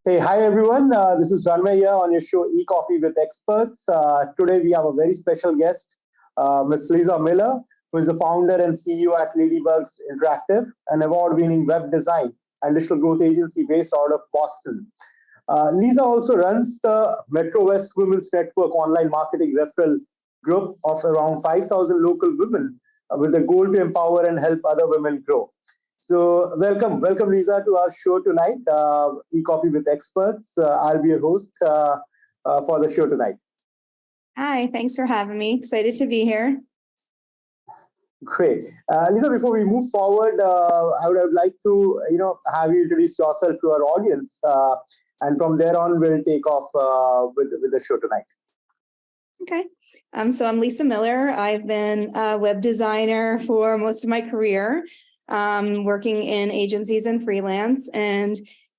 Hey, hi everyone. This is Ranmay here on your show E-Coffee with Experts. Today we have a very special guest, Ms. Lysa Miller, who is the founder and CEO at Ladybugz Interactive, an award-winning web design and digital growth agency based out of Boston. Lysa also runs the Metro West Women's Network online marketing referral group of around 5,000 local women with the goal to empower and help other women grow. So welcome Lysa to our show tonight, E-Coffee with Experts. I'll be your host for the show tonight. Hi, thanks for having me. Excited to be here. Great. Lysa, before we move forward, I would like to have you introduce yourself to our audience, and from there on we'll take off with the show tonight. Okay. So I'm Lysa Miller. I've been a web designer for most of my career, working in agencies and freelance. And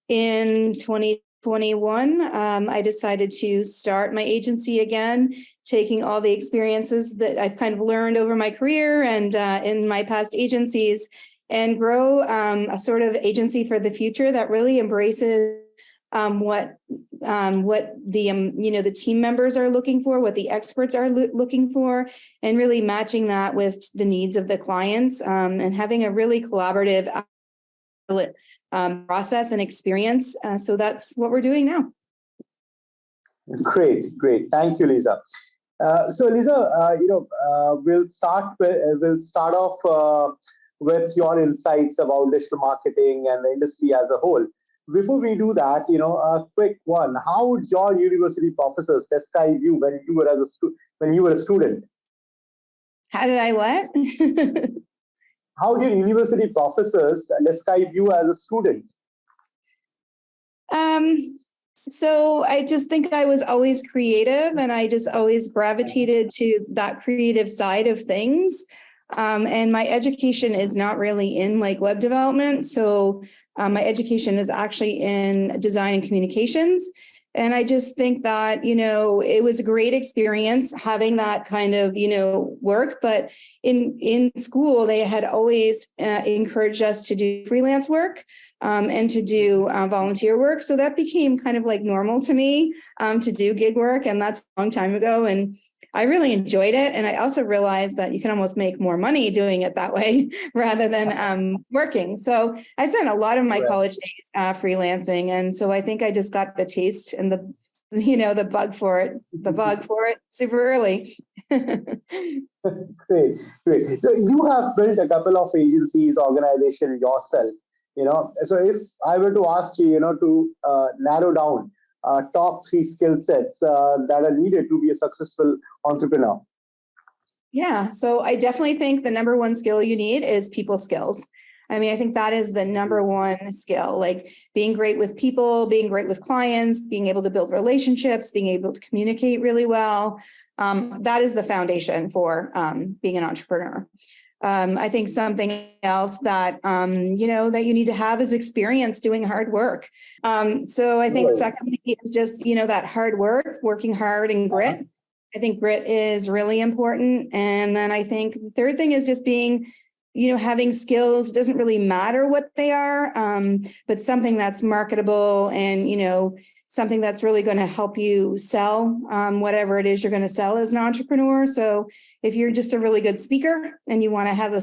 in 2021, I decided to start my agency again, taking all the experiences that I've kind of learned over my career and in my past agencies, and grow a sort of agency for the future that really embraces what the team members are looking for, what the experts are looking for, and really matching that with the needs of the clients, and having a really collaborative process and experience. So that's what we're doing now. Great. Thank you, Lysa. So Lysa, we'll start off with your insights about digital marketing and the industry as a whole. Before we do that, a quick one. How would your university professors describe you when you were a student? How did I what? How did university professors describe you as a student? So I just think I was always creative, and I just always gravitated to that creative side of things. And my education is not really in like web development. So my education is actually in design and communications. And I just think that, it was a great experience having that kind of, work. But in school, they had always encouraged us to do freelance work and to do volunteer work. So that became kind of like normal to me to do gig work. And that's a long time ago. And I really enjoyed it. And I also realized that you can almost make more money doing it that way rather than working. So I spent a lot of my college days freelancing. And so I think I just got the taste and the bug for it super early. Great. So you have built a couple of agencies, organizations yourself, So if I were to ask you, to narrow down top 3 skill sets that are needed to be a successful entrepreneur. Yeah, so I definitely think the number one skill you need is people skills. I mean, I think that is the number one skill, like being great with people, being great with clients, being able to build relationships, being able to communicate really well. That is the foundation for being an entrepreneur. I think something else that, that you need to have is experience doing hard work. So I think secondly is just, that hard work, working hard and grit. I think grit is really important. And then I think the third thing is just being, having skills. Doesn't really matter what they are, but something that's marketable and, something that's really going to help you sell whatever it is you're going to sell as an entrepreneur. So if you're just a really good speaker and you want to have a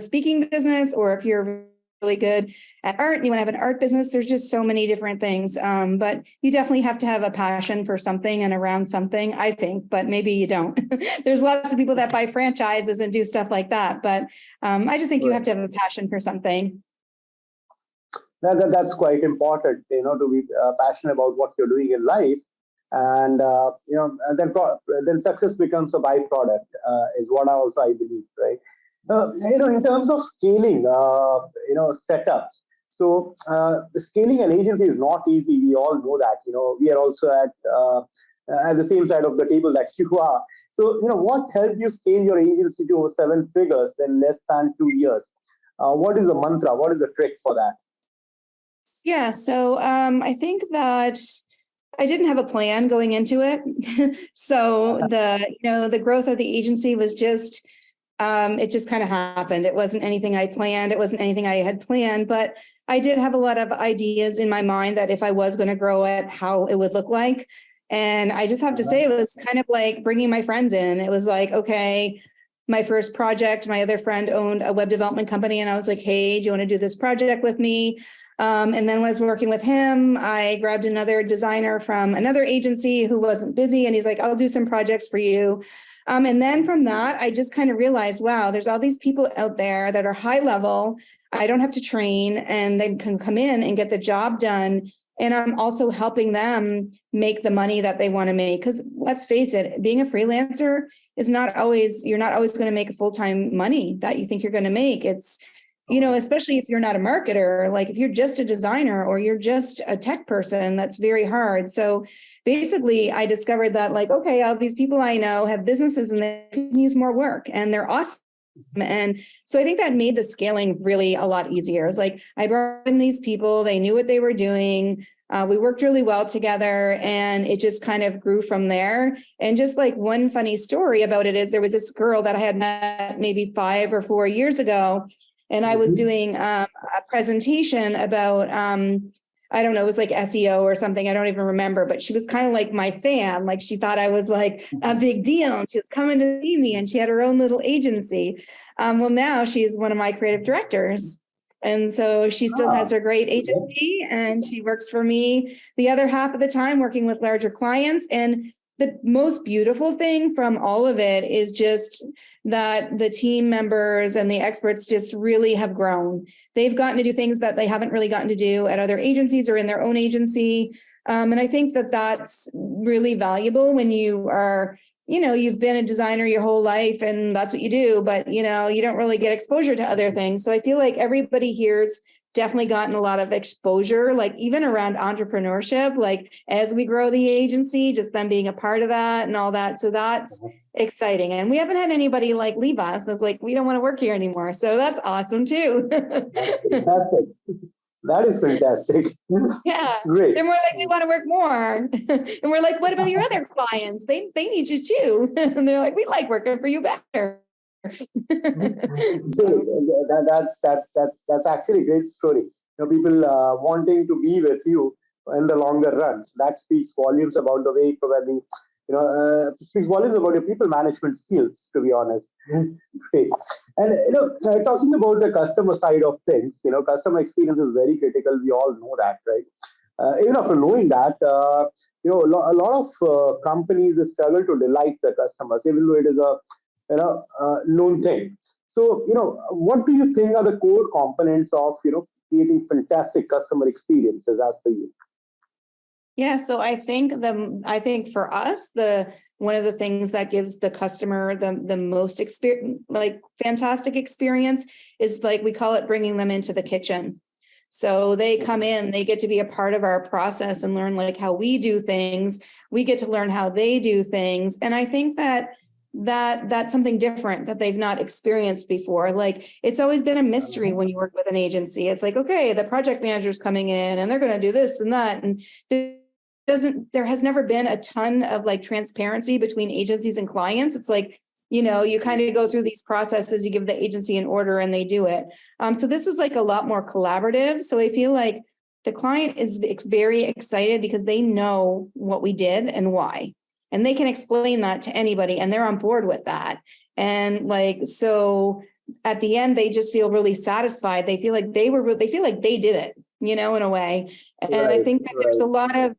speaking business, or if you're really good at art and you want to have an art business, there's just so many different things. But you definitely have to have a passion for something and around something, I think, but maybe you don't. There's lots of people that buy franchises and do stuff like that. But I just think you have to have a passion for something. That's quite important, to be passionate about what you're doing in life. And, then success becomes a byproduct, is what I believe, right? In terms of scaling, setups. So scaling an agency is not easy. We all know that. We are also at the same side of the table that you are. So what helped you scale your agency to over 7 figures in less than 2 years? What is the mantra? What is the trick for that? Yeah. So I think that I didn't have a plan going into it. So the growth of the agency was just it just kind of happened. It wasn't anything I planned. It wasn't anything I had planned, but I did have a lot of ideas in my mind that if I was going to grow it, how it would look like. And I just have to say, it was kind of like bringing my friends in. It was like, okay, my first project, my other friend owned a web development company. And I was like, hey, do you want to do this project with me? And then when I was working with him, I grabbed another designer from another agency who wasn't busy. And he's like, I'll do some projects for you. And then from that, I just kind of realized, wow, there's all these people out there that are high level. I don't have to train, and they can come in and get the job done. And I'm also helping them make the money that they want to make. Because let's face it, being a freelancer is not always, you're not always going to make full-time money that you think you're going to make. It's, especially if you're not a marketer, like if you're just a designer or you're just a tech person, that's very hard. So basically I discovered that like, okay, all these people I know have businesses and they can use more work and they're awesome. And so I think that made the scaling really a lot easier. It's like I brought in these people, they knew what they were doing. We worked really well together, and it just kind of grew from there. And just like one funny story about it is there was this girl that I had met maybe 5 or 4 years ago, and I was doing a presentation about, I don't know, it was like SEO or something. I don't even remember, but she was kind of like my fan. Like she thought I was like a big deal, and she was coming to see me, and she had her own little agency. Well, now she's one of my creative directors. And so she still has her great agency, and she works for me the other half of the time working with larger clients. And the most beautiful thing from all of it is just that the team members and the experts just really have grown. They've gotten to do things that they haven't really gotten to do at other agencies or in their own agency. And I think that that's really valuable when you are, you've been a designer your whole life and that's what you do, but, you don't really get exposure to other things. So I feel like everybody here's definitely gotten a lot of exposure, like even around entrepreneurship, like as we grow the agency, just them being a part of that and all that. So that's exciting. And we haven't had anybody like leave us. It's like, we don't want to work here anymore. So that's awesome too. Fantastic. That is fantastic. Yeah. Great. They're more like, we want to work more. And we're like, what about your other clients? They need you too. And they're like, we like working for you better. So, that's actually a great story. People wanting to be with you in the longer run. That speaks volumes about the way probably, speaks volumes about your people management skills, to be honest. Great. And, talking about the customer side of things, customer experience is very critical. We all know that, right? Even after knowing that, a lot of companies struggle to delight their customers, even though it is a known thing. So, what do you think are the core components of, creating fantastic customer experiences as per you? Yeah, so I think for us, one of the things that gives the customer the most experience, like fantastic experience, is like we call it bringing them into the kitchen. So they come in, they get to be a part of our process and learn like how we do things. We get to learn how they do things, and I think that's something different that they've not experienced before. Like it's always been a mystery when you work with an agency. It's like, okay, the project manager's coming in and they're going to do this and that, and there has never been a ton of like transparency between agencies and clients. It's like, you kind of go through these processes, you give the agency an order and they do it. So this is like a lot more collaborative. So I feel like the client is very excited because they know what we did and why, and they can explain that to anybody and they're on board with that. And like, so at the end, they just feel really satisfied. They feel like they did it, in a way. And I think that there's a lot of,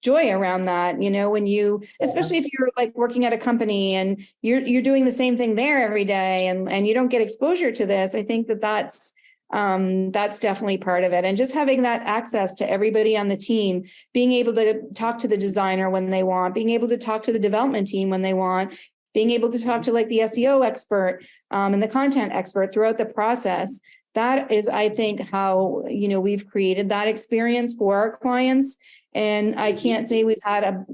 joy around that, when you, especially if you're like working at a company and you're doing the same thing there every day and you don't get exposure to this. I think that's definitely part of it. And just having that access to everybody on the team, being able to talk to the designer when they want, being able to talk to the development team when they want, being able to talk to like the SEO expert and the content expert throughout the process. That is, I think, how, we've created that experience for our clients. And I can't say we've had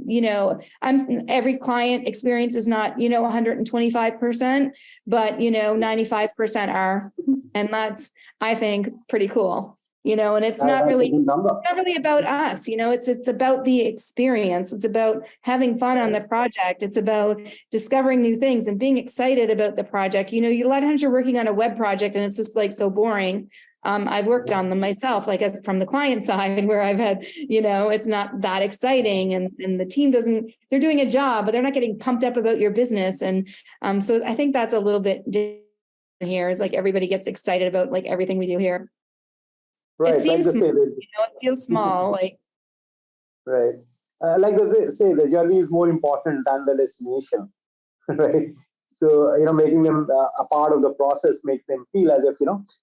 every client experience is not, 125%, but, 95% are. And that's, I think, pretty cool. and it's That's a good number. not really about us, it's about the experience. It's about having fun on the project. It's about discovering new things and being excited about the project. A lot of times you're working on a web project and it's just like so boring. I've worked on them myself, like as from the client side, where I've had, it's not that exciting, and the team they're doing a job, but they're not getting pumped up about your business. And so I think that's a little bit different here, is like everybody gets excited about like everything we do here. Right. It seems small, it feels small, like. Right. Like they say, the journey is more important than the destination, right? So, making them a part of the process makes them feel as if,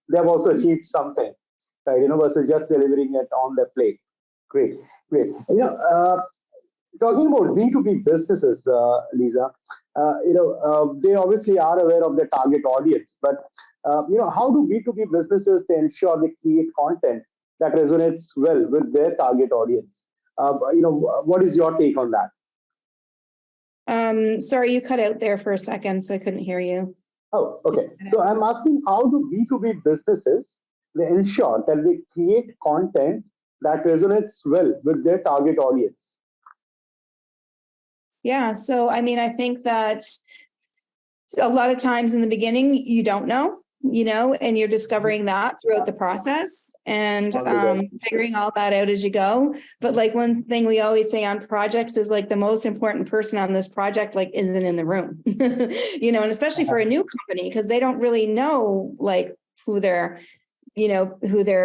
they've also achieved something, right? Versus just delivering it on their plate. Great, great. Talking about B2B businesses, Lysa, they obviously are aware of their target audience, but how do B2B businesses ensure they create content that resonates well with their target audience? What is your take on that? Sorry, you cut out there for a second, so I couldn't hear you. Oh, okay. So I'm asking, how do B2B businesses they ensure that they create content that resonates well with their target audience? Yeah, so I think that a lot of times in the beginning, you don't know, and you're discovering that throughout the process and figuring all that out as you go. But like one thing we always say on projects is like the most important person on this project like isn't in the room, and especially for a new company, because they don't really know like who their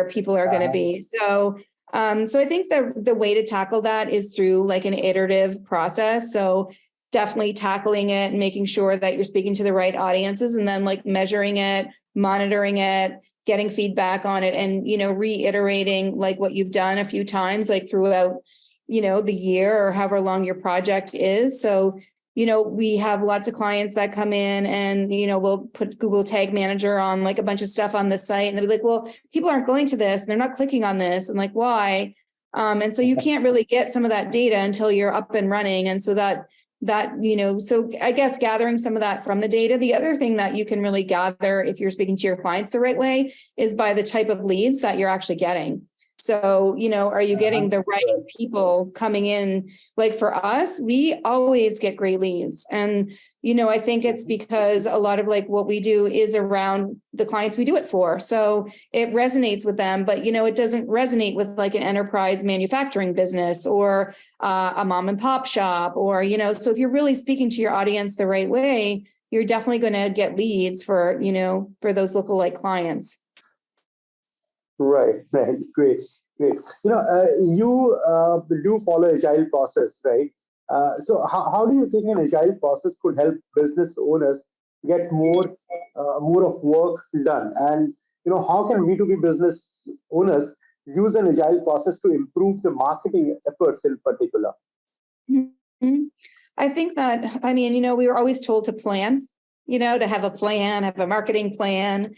people are going to be. So I think the way to tackle that is through like an iterative process. So definitely tackling it and making sure that you're speaking to the right audiences, and then like measuring it, monitoring it, getting feedback on it, and, reiterating like what you've done a few times, like throughout, the year or however long your project is. So, we have lots of clients that come in and, we'll put Google Tag Manager on like a bunch of stuff on the site, and they'll be like, well, people aren't going to this and they're not clicking on this. And like, why? And so you can't really get some of that data until you're up and running. And so so I guess gathering some of that from the data. The other thing that you can really gather if you're speaking to your clients the right way is by the type of leads that you're actually getting. So, are you getting the right people coming in? Like for us, we always get great leads. And, I think it's because a lot of like what we do is around the clients we do it for. So it resonates with them, but, it doesn't resonate with like an enterprise manufacturing business or a mom and pop shop or, so if you're really speaking to your audience the right way, you're definitely going to get leads for, for those lookalike clients. Right. Great. You do follow agile process, right? So how do you think an agile process could help business owners get more of work done? And, how can B2B business owners use an agile process to improve the marketing efforts in particular? Mm-hmm. I think that, we were always told to plan, to have a plan, have a marketing plan.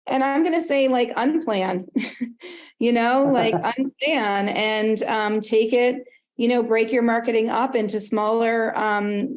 And I'm going to say like unplan, like unplan and take it, break your marketing up into smaller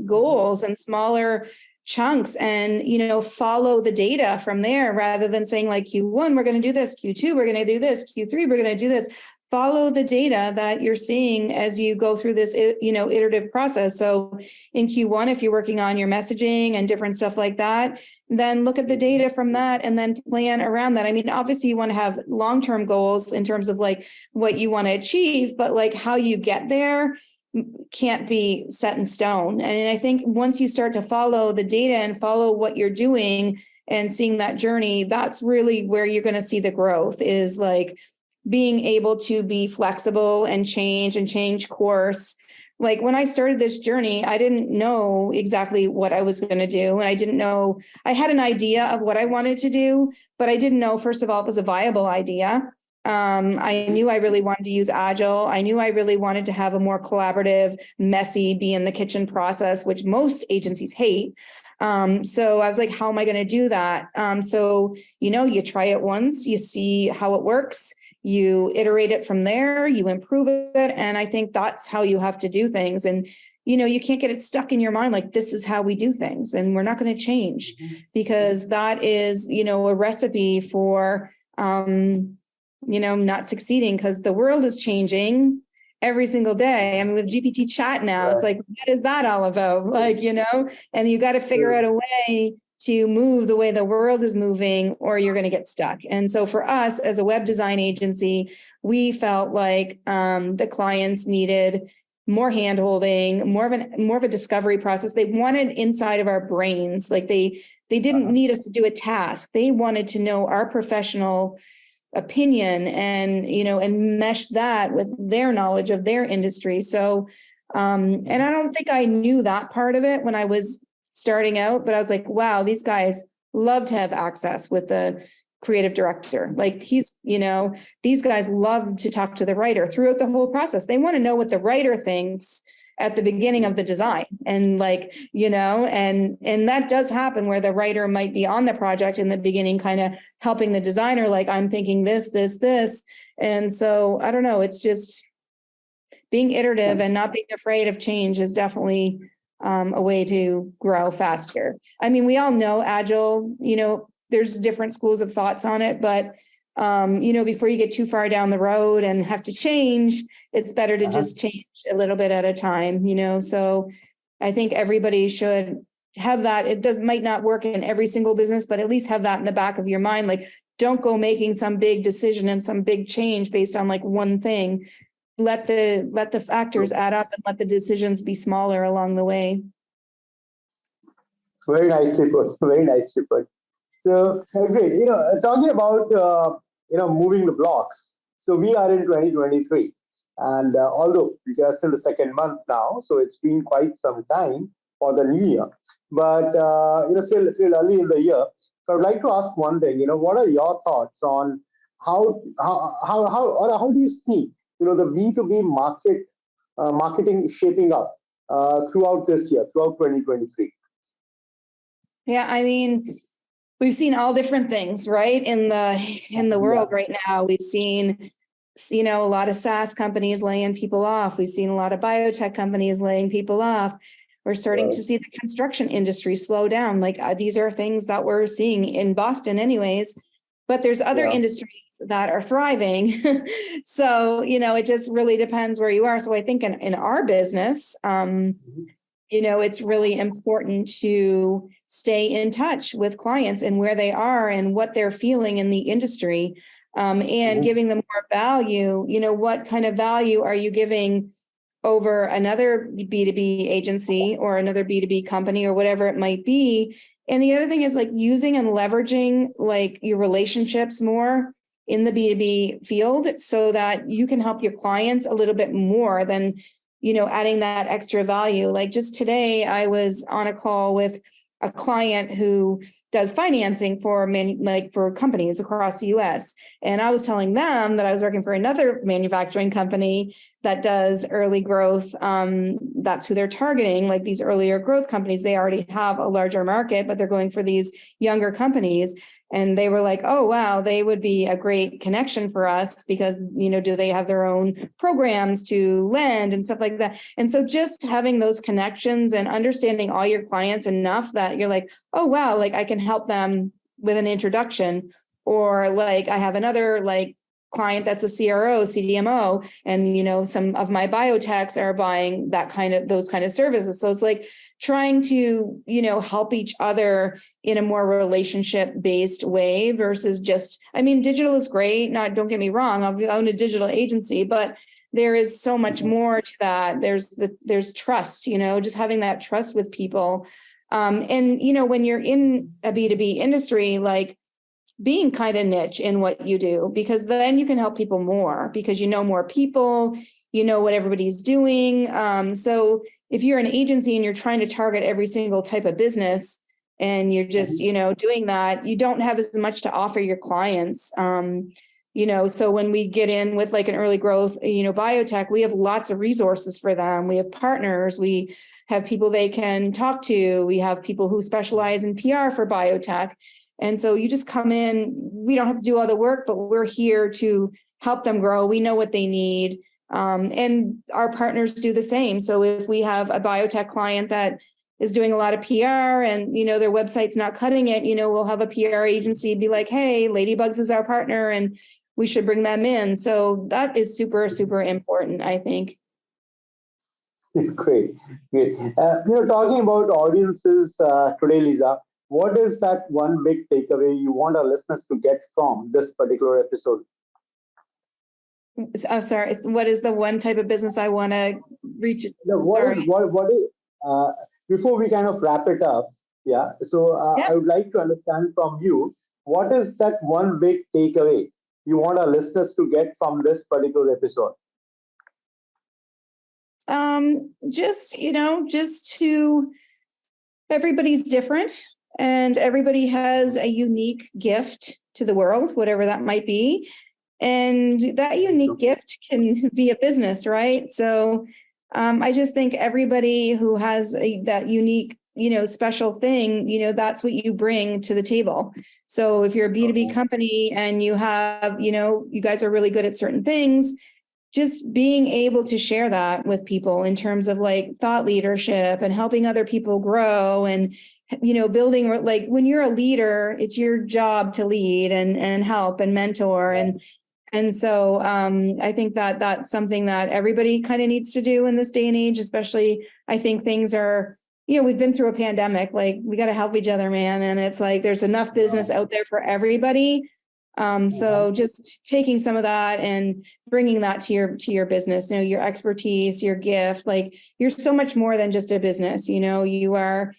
goals and smaller chunks and, follow the data from there rather than saying like Q1, we're going to do this, Q2, we're going to do this, Q3, we're going to do this. Follow the data that you're seeing as you go through this, iterative process. So in Q1, if you're working on your messaging and different stuff like that, then look at the data from that and then plan around that. Obviously you want to have long-term goals in terms of like what you want to achieve, but like how you get there can't be set in stone. And I think once you start to follow the data and follow what you're doing and seeing that journey, that's really where you're going to see the growth is like being able to be flexible and change course. Like when I started this journey, I didn't know exactly what I was going to do. And I didn't know, I had an idea of what I wanted to do, but I didn't know, first of all, it was a viable idea. I knew I really wanted to use Agile. I knew I really wanted to have a more collaborative, messy, be in the kitchen process, which most agencies hate. So I was like, how am I going to do that? So, you try it once, you see how it works. You iterate it from there, you improve it. And I think that's how you have to do things. And, you can't get it stuck in your mind like this is how we do things. And we're not going to change because that is, a recipe for not succeeding because the world is changing every single day. I mean, with GPT chat now, it's like, what is that all about? Like, and you got to figure out a way to move the way the world is moving, or you're going to get stuck. And so for us as a web design agency, we felt like the clients needed more handholding, more of a discovery process. They wanted inside of our brains. Like they didn't need us to do a task. They wanted to know our professional opinion and mesh that with their knowledge of their industry. So, and I don't think I knew that part of it when I was starting out, but I was like, wow, these guys love to have access with the creative director. Like these guys love to talk to the writer throughout the whole process. They want to know what the writer thinks at the beginning of the design. And and that does happen where the writer might be on the project in the beginning, kind of helping the designer, like, I'm thinking this. And so I don't know, it's just being iterative and not being afraid of change is definitely a way to grow faster. I mean, we all know Agile, there's different schools of thoughts on it, but before you get too far down the road and have to change, it's better to just change a little bit at a time, so I think everybody should have that. It might not work in every single business, but at least have that in the back of your mind. Like, don't go making some big decision and some big change based on like one thing. Let the factors add up and let the decisions be smaller along the way. Very nicely put. Very nicely put. So, great. Talking about moving the blocks. So we are in 2023, and although we are still the second month now, so it's been quite some time for the new year. But still early in the year. So I would like to ask one thing. What are your thoughts on how do you see the B2B marketing shaping up throughout this year, throughout 2023? Yeah, I mean, we've seen all different things, right? In the world right now, we've seen, a lot of SaaS companies laying people off. We've seen a lot of biotech companies laying people off. We're starting to see the construction industry slow down. Like these are things that we're seeing in Boston anyways, but there's other industries that are thriving. So, it just really depends where you are. So I think in our business, it's really important to stay in touch with clients and where they are and what they're feeling in the industry, and giving them more value. What kind of value are you giving over another B2B agency or another B2B company or whatever it might be? And the other thing is like using and leveraging like your relationships more in the B2B field so that you can help your clients a little bit more than adding that extra value. Like just today, I was on a call with a client who does financing for companies across the US. And I was telling them that I was working for another manufacturing company that does early growth. That's who they're targeting, like these earlier growth companies. They already have a larger market, but they're going for these younger companies. And they were like, oh, wow, they would be a great connection for us because, do they have their own programs to lend and stuff like that? And so just having those connections and understanding all your clients enough that you're like, oh, wow, like I can help them with an introduction. Or like I have another like client that's a CRO, CDMO, and, some of my biotechs are buying those kind of services. So it's like trying to, help each other in a more relationship-based way versus just, digital is great. Don't get me wrong, I own a digital agency, but there is so much more to that. There's trust, just having that trust with people. And, when you're in a B2B industry, like being kind of niche in what you do, because then you can help people more because more people, what everybody's doing. So if you're an agency and you're trying to target every single type of business and you're just, doing that, you don't have as much to offer your clients. So when we get in with like an early growth, biotech, we have lots of resources for them. We have partners, we have people they can talk to. We have people who specialize in PR for biotech. And so you just come in, we don't have to do all the work, but we're here to help them grow. We know what they need. And our partners do the same. So if we have a biotech client that is doing a lot of PR and, their website's not cutting it, we'll have a PR agency be like, hey, Ladybugz is our partner and we should bring them in. So that is super, super important, I think. Great, great. Talking about audiences today, Lysa, what is that one big takeaway you want our listeners to get from this particular episode? I'm sorry. What is the one type of business I want to reach? Before we kind of wrap it up, yeah. So I would like to understand from you, what is that one big takeaway you want our listeners to get from this particular episode? Just to, everybody's different and everybody has a unique gift to the world, whatever that might be. And that unique gift can be a business, right? So I just think everybody who has that unique, special thing, that's what you bring to the table. So if you're a B2B company and you have, you guys are really good at certain things, just being able to share that with people in terms of like thought leadership and helping other people grow and, building, like when you're a leader, it's your job to lead and help and mentor. And so I think that that's something that everybody kind of needs to do in this day and age, especially I think things are, we've been through a pandemic, like we got to help each other, man. And it's like, there's enough business out there for everybody. So just taking some of that and bringing that to your business, your expertise, your gift, like you're so much more than just a business, you are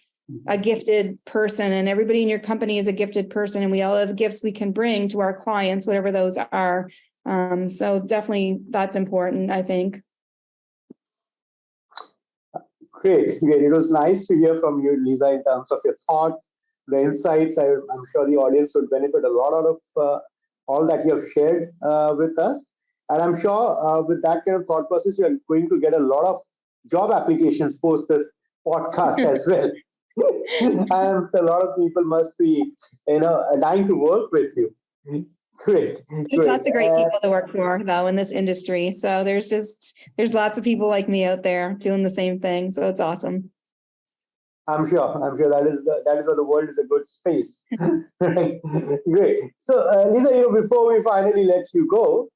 a gifted person and everybody in your company is a gifted person and we all have gifts we can bring to our clients, whatever those are. So definitely that's important, I think. Great. It was nice to hear from you, Lysa, in terms of your thoughts, the insights. I'm sure the audience would benefit a lot out of all that you have shared with us. And I'm sure with that kind of thought process, you're going to get a lot of job applications post this podcast as well. And a lot of people must be, dying to work with you. Great. There's lots of great people to work for, though, in this industry. So there's lots of people like me out there doing the same thing. So it's awesome. I'm sure that is where the world is a good space. Right. Great. So, Lysa, before we finally let you go,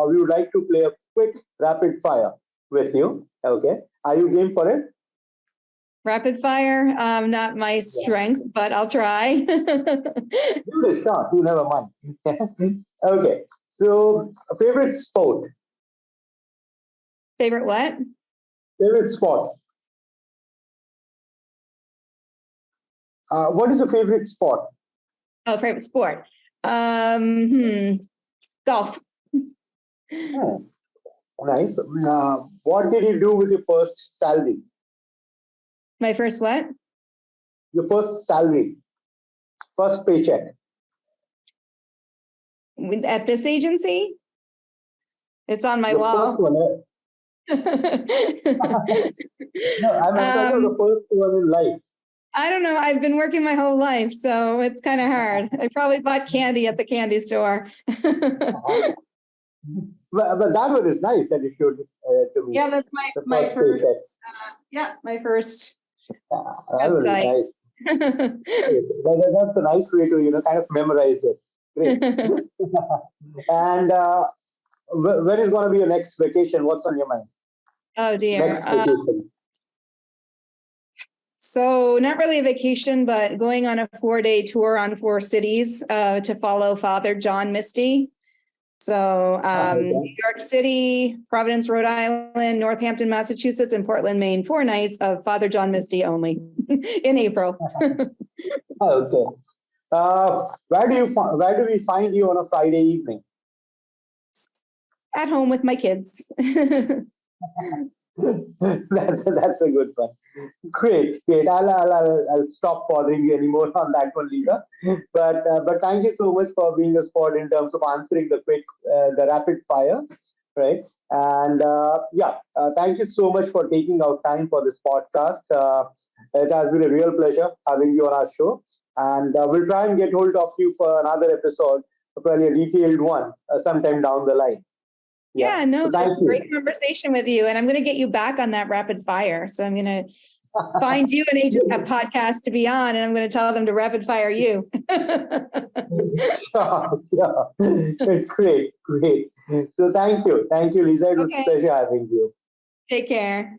we would like to play a quick rapid fire with you. Okay. Are you game for it? Rapid fire, not my strength, but I'll try. Give it a shot. You never mind. Okay. So, favorite sport? Favorite what? Favorite sport. What is your favorite sport? Oh, favorite sport. Golf. Oh, nice. What did you do with your first salary? My first what? Your first salary, first paycheck. At this agency? It's on my wall. First one, No, I'm talking about the first one in life. I don't know. I've been working my whole life, so it's kind of hard. I probably bought candy at the candy store. But that one is nice that you showed to me. Yeah, that's my first. My first. That was nice. That's a nice way to kind of memorize it. Great. And when is going to be your next vacation? What's on your mind? Oh dear. Next vacation. So not really a vacation, but going on a 4-day tour on 4 cities to follow Father John Misty. So New York City, Providence, Rhode Island, Northampton, Massachusetts, and Portland, Maine, 4 nights of Father John Misty only in April. Okay. Where do we find you on a Friday evening? At home with my kids. That's a good one. Great. I'll stop bothering you anymore on that one, Lysa. But thank you so much for being a sport in terms of answering the rapid fire, right? And thank you so much for taking out time for this podcast. It has been a real pleasure having you on our show, and we'll try and get hold of you for another episode, probably a detailed one, sometime down the line. Yeah, no, so that's a great conversation with you. And I'm going to get you back on that rapid fire. So I'm going to find you a podcast to be on, and I'm going to tell them to rapid fire you. Sure. Great. So thank you, Lysa. It was a Okay. pleasure having you. Take care.